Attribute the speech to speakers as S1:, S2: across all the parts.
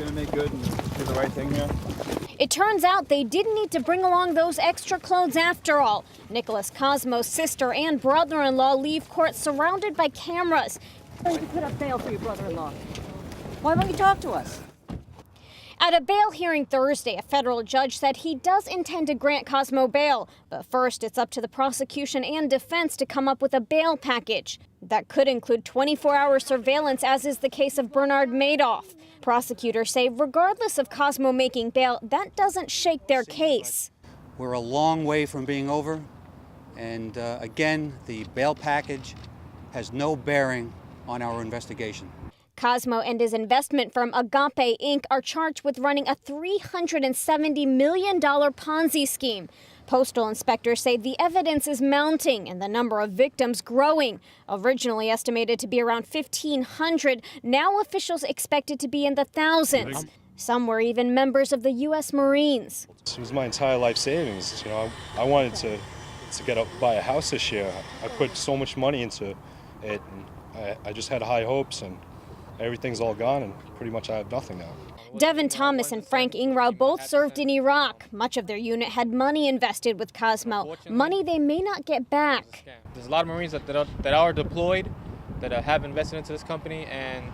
S1: going to make good and do the right thing here?
S2: It turns out they didn't need to bring along those extra clothes after all. Nicholas Cosmo's sister and brother-in-law leave court surrounded by cameras.
S3: I'm going to put up bail for your brother-in-law. Why won't you talk to us?
S2: At a bail hearing Thursday, a federal judge said he does intend to grant Cosmo bail. But first, it's up to the prosecution and defense to come up with a bail package. That could include 24-hour surveillance, as is the case of Bernard Madoff. Prosecutors say regardless of Cosmo making bail, that doesn't shake their case.
S4: We're a long way from being over. And again, the bail package has no bearing on our investigation.
S2: Cosmo and his investment firm Agape Inc. are charged with running a $370 million Ponzi scheme. Postal inspectors say the evidence is mounting and the number of victims growing. Originally estimated to be around 1,500, now officials expect it to be in the thousands. Some were even members of the U.S. Marines.
S5: It was my entire life savings. You know, I wanted to buy a house this year. I put so much money into it, and I just had high hopes, and everything's all gone, and pretty much I have nothing now.
S2: Devin Thomas and Frank Ingrao both served in Iraq. Much of their unit had money invested with Cosmo, money they may not get back.
S6: There's a lot of Marines that are deployed, that have invested into this company, and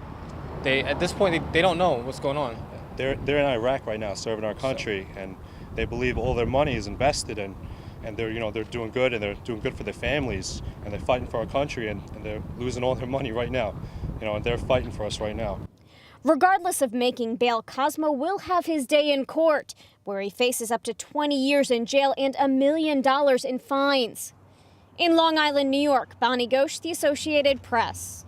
S6: at this point they don't know what's going on.
S5: They're in Iraq right now, serving our country, and they believe all their money is invested in, and they're doing good, and they're doing good for their families, and they're fighting for our country, and they're losing all their money right now. And they're fighting for us right now.
S2: Regardless of making bail, Cosmo will have his day in court, where he faces up to 20 years in jail and $1 million in fines. In Long Island, New York, Bonnie Ghosh, The Associated Press.